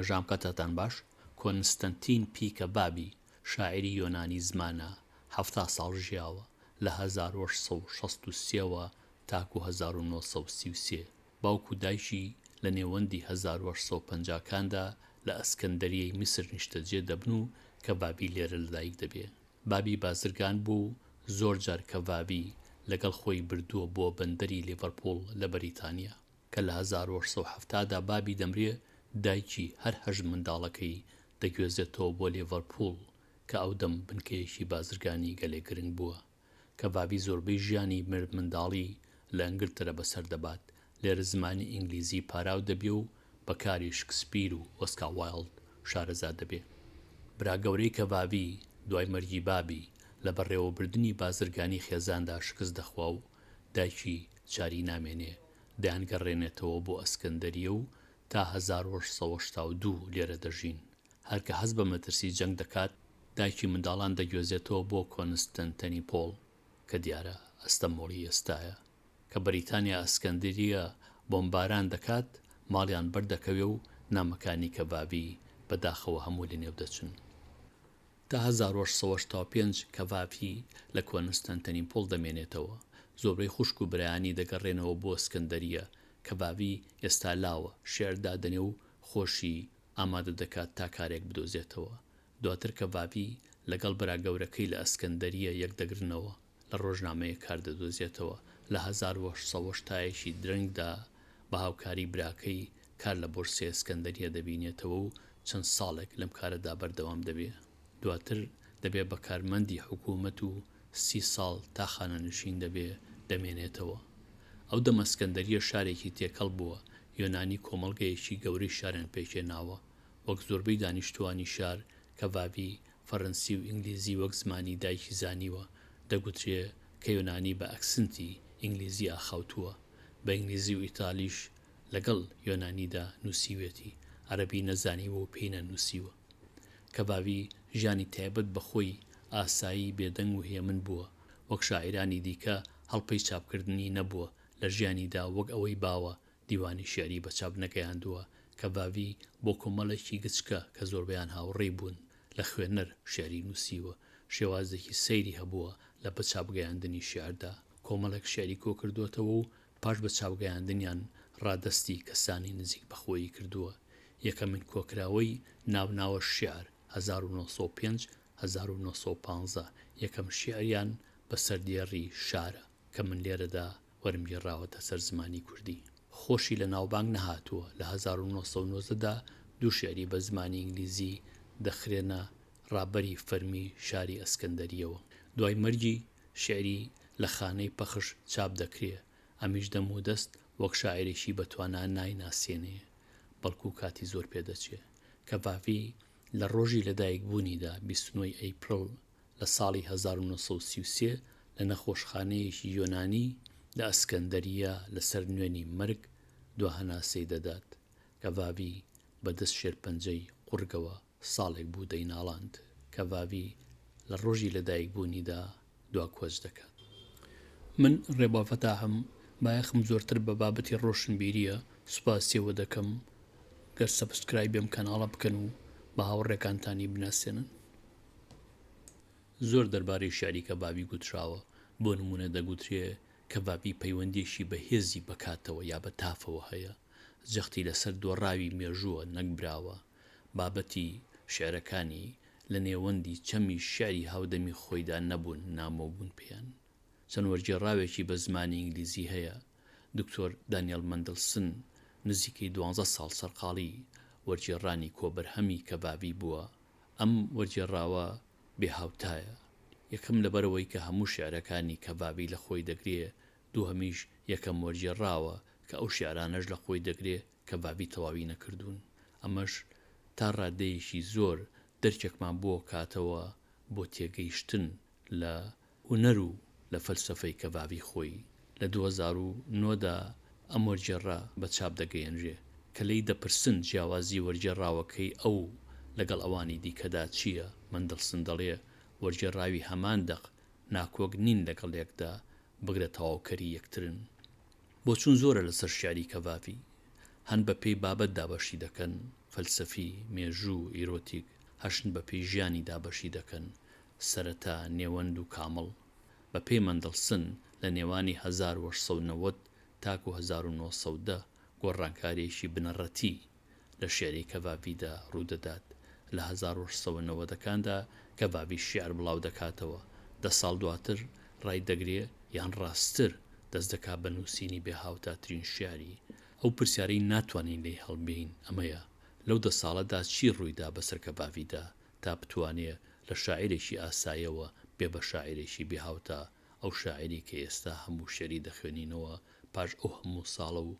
نوێژام کاتتان باش. کۆنستەنتین پیکەبابی شاعری یۆنانی زمانە 70 ساڵ ژیاوە لە 1863ەوە تاکو 1933. باوکو دایکی لە نێوەندی 1850کاندا لە ئەسکەندەریەی میسر نیشتەجێ دەبن و کەبابی لێرە لەدایک دەبێ. بابی بازرگان بوو، زۆر جار کەبابی لەگەڵ خۆی بردووە بۆ بەندەری لیڤەرپۆڵ لە بەریتانیا کە لە 1870دا بابی دەمرێ. دایکی هەر هەژم منداڵەکەی دەگوێزێتەوە بۆ لیڤەرپۆڵ کە ئەو دەم بنکەیەکی بازرگانی گەلێ گرنگ بووە. کەبابی زۆربەی ژیانی مرد منداڵی لە ئەنگلترا بەسەر دەبات، لێرە زمانی ئینگلیزی پاراو دەبێ و بەکاری شکسپیر و ئۆسکار وایلد شارەزا دەبێ. براگەورەی کەبابی دوای مەرگی بابی لە بەڕێوەبردننی بازرگانی خێزاندا شکست دەخوا و دایکی چاری نامێنێ، دەیانگەڕێنێتەوە بۆ ئەسکەندەریە و تا 1882 لێرە دەژین. هەرکە هەست بە مەترسی جەنگ دەکات، دایکی منداڵان دەگوێزێتەوە بۆ کۆنستەنتینۆپۆڵ کە دیارە ئەستەمبۆڵی ئێستایە. کە بەریتانیا ئەسکەندەریە بۆمباران دەکات، ماڵیان بەردەکەوێ و نامەکانی کەبابی بەداخەوە هەموو لە نێو دەچن. تا 1885 کەبابی لە کۆنستەنتینۆپۆڵ دەمێنێتەوە. زۆربەی خوشک و برایانی دەگەڕێنەوە بۆ ئەسکەندەریە. کەبابی ئێستا لاوە، شێعر دادەنێ و خۆشی ئامادە دەکات تا کارێک بدۆزێتەوە. دواتر کەبابی لەگەڵ براگەورەکەی لە ئەسکەندەریە یەک دەگرنەوە، لە ڕۆژنامەیە کار دەدۆزێتەوە. لە 1880 درەنگدا بە هاوکاری براکەی کار لە بۆرسەی ئەسکەندەریە دەبینێتەوە و چەند ساڵێک لەم کارەدا بەردەوام دەبێ. دواتر دەبێ بە کارمەندی حکوومەت و 30 ساڵ تا خانەنشین دەبێ دەمێنێتەوە. ئەو دەم ئەسکەندەریە شارێکی تێکەڵ بووە، یۆنانی کۆمەڵگەیەکی گەورەی شاریان پێکێناوە. وەک زۆربەی دانیشتوانی شار، کەبابی فەڕەنسی و ئینگلیزی وەک زمانی دایکی زانیوە. دەگوترێ کە یۆنانی بە ئەکسنتی ئینگلیزی ئاخاوتووە، بە ئینگلیزی و ئیتالیش لەگەڵ یۆنانیدا نووسیوێتی، عەرەبی نەزانیوە و پێی نەنووسیوە. کەبابی ژیانی تایبەت بەخۆی ئاسایی بێدەنگ و هێمن بووە. وەک شاعیرانی دیکە هەڵپەی چاپکردنی نەبووە لە ژیانیدا، وەک ئەوەی باوە دیوانی شێعری بە چاپ نەگەیاندووە. کەبابی بۆ کۆمەڵێکی گچکە کە زۆربەیان هاوڕێی بوون لە خوێنەر شێعری نووسیوە. شێوازێکی سەیری هەبووە لە بە چاپگەیاندنی شێعردا. کۆمەڵێک شێعری کۆ کردوێتەوە و پاش بە چاپگەیاندنیان ڕادەستی کەسانی نزیک بەخۆیی کردووە. یەکەمین کۆکراوەی ناوناوە شێعر 1905-1915 یەکەم شێعریان بەسەر دێڕی شارە کە من لێرەدا وەرمگێڕاوەتە سەر زمانی کوردی. خۆشی لە ناوبانگ نەهاتووە. لە 1990دا دوو شێعری بە زمانی ئینگلیزی دەخرێنە ڕابەری فەرمی شاری ئەسکەندەریەوە. دوای مەرگی شێعری لە خانەی پەخش چاپ دەکرێ. ئەمیش دەم و دەست وەک شاعرێکی بەتوانان نایناسێنێ، بەڵکو کاتی زۆر پێدەچێ. کەبابی لە ڕۆژی لەدایکبوونیدا 29 ئەیپریل لە ساڵی 1933 لە نەخۆشخانەیەکی یۆنانی لە ئەسکەندەریە لەسەر نوێنی مرگ دواهەناسەی دەدات. کەبابی بەدەست شێرپەنجەی قورگەوە ساڵێک بوو دەیناڵاند. کەبابی لە ڕۆژی لەدایکبوونیدا دواکۆچ دەکات. من ڕێبافەتاهم بایەخم زۆرتر بە بابەتی ڕۆشنبیریە. سوپاسیەوە دەکەم گەر سەبسکرایبێم کەناڵە بکەن و بە هاوڕێکانتانی بناسێنن. زۆر دەربارەی شێعری کەبابی گوتراوە. بۆ نمونە دەگوترێ کەبابی پەیوەندێکی بە هێزی بەکاتەوە یا بە تافەوە هەیە. جەختی لەسەر دۆڕاوی مێژووە نەکبراوە. بابەتی شێعرەکانی لە نێوەندی چەمی شێعری هاودەمی خۆیدا نەبوون، نامۆبوون پێیان. چەند وەرگێڕاوێکی بە زمانی ئینگلیزی هەیە. دکتۆر دانیێل مەندڵسن نزیکەی 12 ساڵ سەرقاڵی وەرگێڕانی کۆبەرهەمی کەبابی بووە. ئەم وەرگێڕاوە بێهاوتایە. یەکەم لەبەرەوەی کە هەموو شێعرەکانی کەبابی لە خۆی دەگرێ، دووهەمیش یەکەم وەرگێڕاوە کە ئەو شێعرانەش لە خۆی دەگرێ کەبابی تەواوی نەکردوون. ئەمەش تا ڕادەیەکی زۆر دەرکێکمان بۆ کاتەوە بۆ تێگەیشتن لە هونەر و لە فەلسەفەی کەبابی خۆی. لە 2009دا ئەم وەرگێڕا بە چاپ دەگەیەنرێ کە لی دەپرسن جیاوازی وەرگێڕاوەکەی ئەو لەگەڵ ئەوانی دیکەدا چییە. مەندڵسن دەڵێ وەرگێڕاوی هەمان دەق ناکۆک نین لەگەڵ یەکدا بگرە تەواوکەری یەکترن. بۆچون زۆرە لەسەر شێعری کەبابی، هەن بە پێی بابەتدا بەشی دەکەن فەلسەفی مێژوو ئیرۆتیک هەشن بە پێی ژیانی دابەشی دەکەن سەرەتا نێوەند و کامڵ بە پێی مەندڵسن لە نێوانی 1890 تاکو 1910 گۆڕانکاریەکی بنەڕەتی لە شێعری کەڤاڤیدا ڕوودەدات لە 1890ەکاندا کەڤاڤی شیعر بڵاو دەکاتەوە 10 ساڵ دواتر ڕای دەگرێ یان ڕاستتر دەست دەکات بە نووسینی بێهاوتاترین شیعری ئەو پرسیارەی ناتوانین لێی هەڵبین ئەمەیە لەو 10 ساڵەدا چی ڕوویدا بەسەر کەڤاڤیدا تا بتوانێ لە شاعیرێکی ئاساییەوە بێ بە شاعیرێکی بێهاوتا ئەو شاعری کە ئێستا هەموو شێری دەخوێنینەوە پاش ئەو هەموو ساڵە و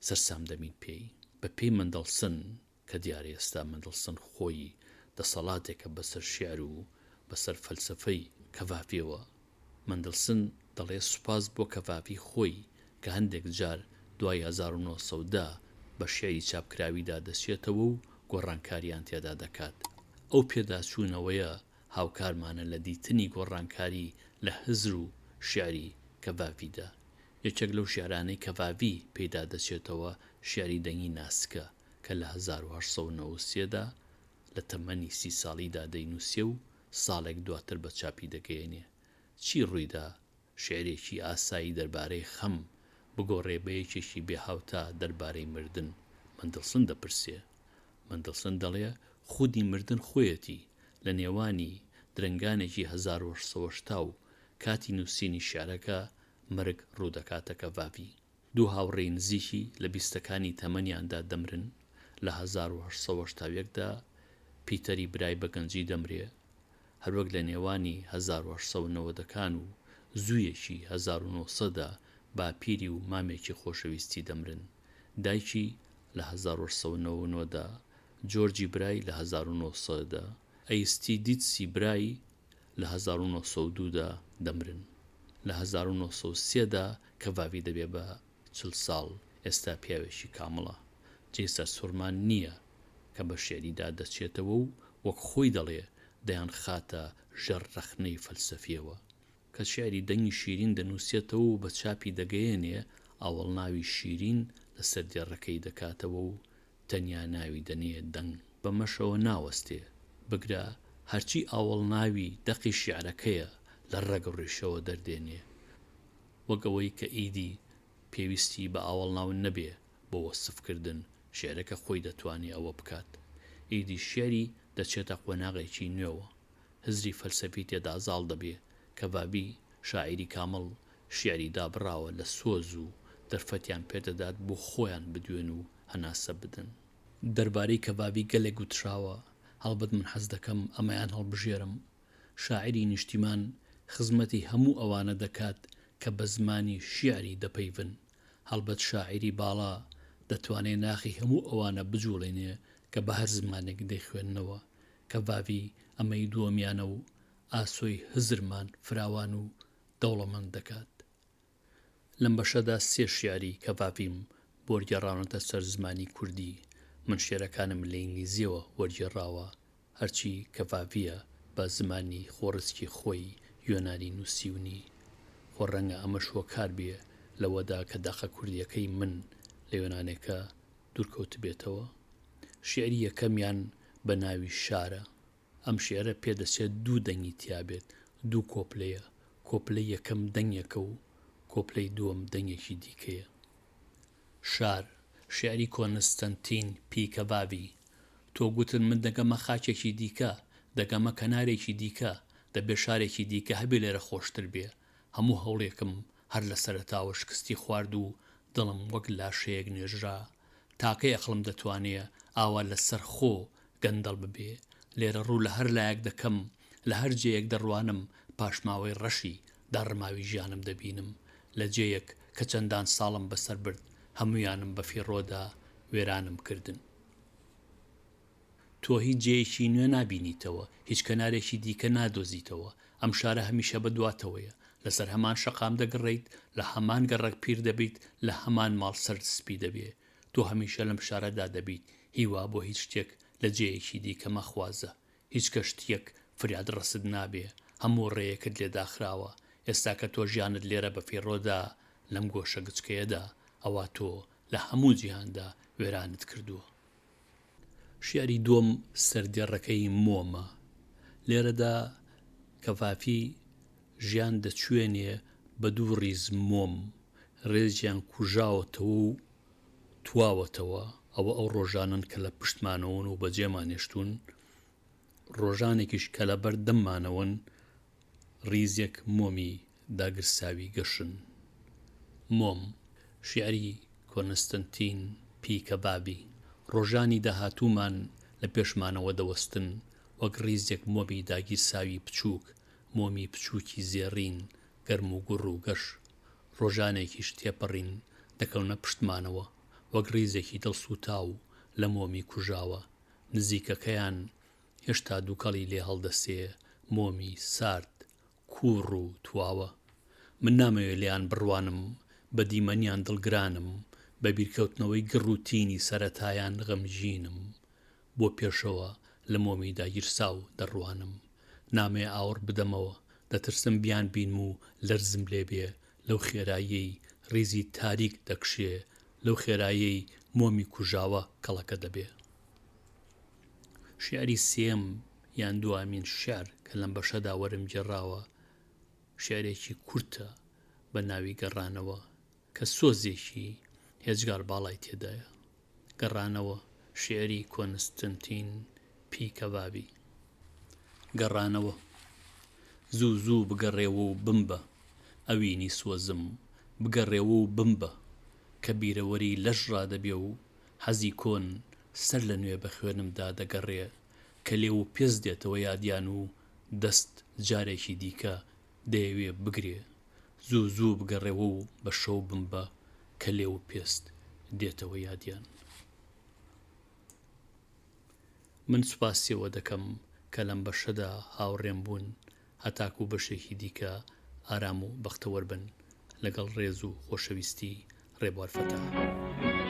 سەرسام دەمین پێی بە پێی مندڵسن کە دیارە ئێستا مندڵسن خۆی دەسەڵاتێکە بەسەر شیعر و بەسەر فەلسەفەی کەڤاڤیەوە مندڵسن دەڵێ سوپاس بۆ کەڤاڤی خۆی کە هەندێک جار دوای 1910 بە شێعری چاپکراویدا دەچێتەوە و گۆڕانکاریان تێدا دەکات ئەو پێداچوونەوەیە هاوکارمانە لە دیتنی گۆڕانکاری لە هزر و شیعری کەڤاڤیدا یەکێک لەو شیعرانەی کەڤاڤی پێدا دەچێتەوە شیعری دەنگی ناسکە کە لە 1893دا لە تەمەنی 30 ساڵیدا دەینووسێ و ساڵێک دواتر بە چاپی دەگەیەنێ چی ڕوویدا شێعرێکی ئاسایی دەربارەی خەم بگۆڕێ بە یەکێکی بێهاوتا دەربارەی مردن مندڵسن دەپرسێ مندڵسن دەڵێ خودی مردن خۆیەتی لە نێوانی درنگانێکی 1880 و کاتی نووسینی شیعرەکە مرگ ڕوودەکاتە کەڤاڤی دوو هاوڕێی نزیکی لە بیستەکانی تەمەنیاندا دەمرن لە 1880دا پیتەری برای بەگەنجی دەمرێ هەروەک لە نێوانی 1890ەکان و زوویەکی 1900دا باپیری و مامێکی خۆشەویستی دەمرن دایکی لە 1990دا جۆرجی برای لە 1900دا ئەیستی دیتسی برای لە 1902دا دەمرن لە 1930دا کەڤاڤی دەبێ بە 40 ساڵ ئێستا پیاوێکی کامڵە جێ سەرسوڕمان نییە کە بە شێعریدا دەچێتەوە و وەک خۆی دەڵێ دەیان خاتە ژەر رەخنەی فەلسەفیەوە کە شێعری دەنگی شیرین دەنووسێتەوە و بە چاپی دەگەیەنێ ئاوەڵ ناوی شیرین لەسەر دێڕەکەی دەکاتەوە و تەنیا ناوی دەنێ دەنگ بەمەشەوە ناوەستێ بگرە هەرچی ئاوەڵ ناوی دەقی شیعرەکەیە لە ڕێگە و ڕێشەوە دەردێنێ وەک ئەوەی کە ئیدی پێویستی بە ئاوەڵ ناو نەبێ بۆ وەسفکردن شێعرەکە خۆی دەتوانێت ئەوە بکات ئیدی شێعری دەچێتە قۆناغێکی نوێوە هزری فەلسەفی تێدا زاڵ دەبێ کەڤاڤی شاعیری کامڵ شیعری دابڕاوە لە سۆز و دەرفەتیان پێدەدات بۆ خۆیان بدوێن و هەناسە بدەن دەربارەی کەڤاڤی گەلێک گوتراوە هەڵبەت من حەز دەکەم ئەمەیان هەڵبژێرم شاعری نیشتیمان خزمەتی هەموو ئەوانە دەکات کە بە زمانی شیعری دەپەیون هەڵبەت شاعری باڵا دەتوانێت ناخی هەموو ئەوانە بجوڵێنێ کە بە هەر زمانێک دەیخوێننەوە کەڤاڤی ئەمەی دووەمیانە و ئاسۆی هزرمان فراوان و دەوڵەمەند دەکات لەم بەشەدا سێ شیعری کەڤاڤیم بۆ وەرگێڕاونەتە سەر زمانی کوردی من شێعرەکانم لە ئینگلیزیەوە وەرگێڕاوە هەرچی کەڤاڤیە بە زمانی خۆڕسکی خۆی یۆنانی نووسیونی خۆ ڕەنگە ئەمەش هۆکار بێ لەوەدا کە داخە کوردیەکەی من لە یۆنانێکە دوورکەوت بێتەوە شیعری یەکەمیان بە ناوی شارە ئەم شێعرە پێدەچێت دوو دەنگی تیابێت دوو کۆپلەیە کۆپلەی یەکەم دەنگێکە و کۆپلەی دووەم دەنگێکی دیکەیە شار شیعری کۆنستەنتین پی کەڤاڤی تۆ گوتن من دەگەمە خاچێکی دیکە دەگەمە کەنارێکی دیکە دەبێ شارێکی دیکە هەبێ لێرە خۆشتر بێ هەموو هەوڵێکم هەر لە سەرەتاوە شکستی خوارد و دڵم وەک لاشەیەک نێژرا تاکەی ئەقڵم دەتوانێ ئاوا لەسەر خۆ گەندەڵ ببێ لێرە ڕوو لە هەر لایەک دەکەم لە هەر جێیەک دەڕوانم پاشماوەی ڕەشی داڕماوی ژیانم دەبینم لە جێیەک کە چەندان ساڵم بەسەر برد هەمویانم بە فیڕۆدا وێرانم کردن تۆ هیچ جێیەکی نوێ نابینیتەوە هیچ کەنارێکی دیکە نادۆزیتەوە ئەم شارە هەمیشە بەدواتەوەیە لەسەر هەمان شەقام دەگەڕیت لە هەمان گەڕەک پیر دەبیت لە هەمان ماڵ سەر سپی دەبێ تۆ هەمیشە لەم شارەدا دەبیت هیوا بۆ هیچ شتێک لە جێیەکی دیکە مەخوازە هیچ کەشتێک فریاد ڕسد نابێ هەموو ڕێیەکت لێداخراوە ئێستا کە تۆ ژیانت لێرە بە فیڕۆدا لەم گۆشە گچکەیەدا ئەوە تۆ لە هەموو جیهاندا وێرانت کردووە شیعری دووەم سەردێڕەکەی مۆمە. لێرەدا کەفافی ژیان دەچوێنێ بە دوو ڕیز مۆم، ڕێزیان کوژاوەتەوە و تواوەتەوە. ئەوە ئەو ڕۆژانن کە لە پشتمانەوەن و بەجێمانێشتون، ڕۆژانێکیش کە لە بەر دەممانەوەن ڕیزێک مۆمی داگرساوی گەشن. مۆم، شیعری کۆنستەنتین پیکەبابی. ڕۆژانی داهاتوومان لە پێشمانەوە دەوەستن وەک ڕیزێک مۆمی داگیرساوی بچووک، مۆمی بچووکی زێڕین گەرم و گوڕ و گەش. ڕۆژانێکیش تێپەڕین دەکەونە پشتمانەوە وەک ڕیزێکی دڵسوتاو لە مۆمی کوژاوە. نزیکەکەیان هێشتا دووکەڵی لێ هەڵدەسێ، مۆمی سارد کوڕ و تواوە. من نامەوێت لیان بڕوانم، بە دیمەنیان دڵگرانم، بە بیرکەوتنەوەی گڕ و تینی سەرەتایان غەمژینم. بۆ پێشەوە لە مۆمی داگیرساو دەڕوانم، نامەیە ئاوڕ بدەمەوە، دەترسم بیان بینم و لەرزم لێبێ. لەو خێراییەی ڕیزی تاریک دەکشێ، لەو خێراییەی مۆمی کوژاوە کەڵەکە دەبێ. شیعری سێم یان دوامین شیعر کە لەم بەشەدا وەرم گێڕاوە، شیعرێکی کورتە بە ناوی گەڕانەوە کە سۆزێکی هێجگار باڵای تێدایە. گەڕانەوە، شیعری کۆنستەنتین پیکەبابی. گەڕانەوە. زوو زوو بگەڕێوە و بمبە، ئەوینی سۆزم بگەڕێوە و بمبە، کە بیرەوەری لەش ڕادەبێ و حەزی کۆن سەر لە نوێ بە خوێنمدا دەگەڕێ، کە لێو و پێز دێتەوە یادیان و دەست جارێکی دیکە دەیەوێ بگرێ. زوو زوو بگەڕێوە و بە شەو بمبە، کە لێو و پێست دێتەوە یادیان. من سوپاسیەوە دەکەم کە لەم بەشەدا هاوڕێم بوون، هەتاکو بەشێکی دیکە ئارام و بەختەوەر بن. لەگەڵ ڕێز و خۆشەویستی ڕێبوار فەتاح.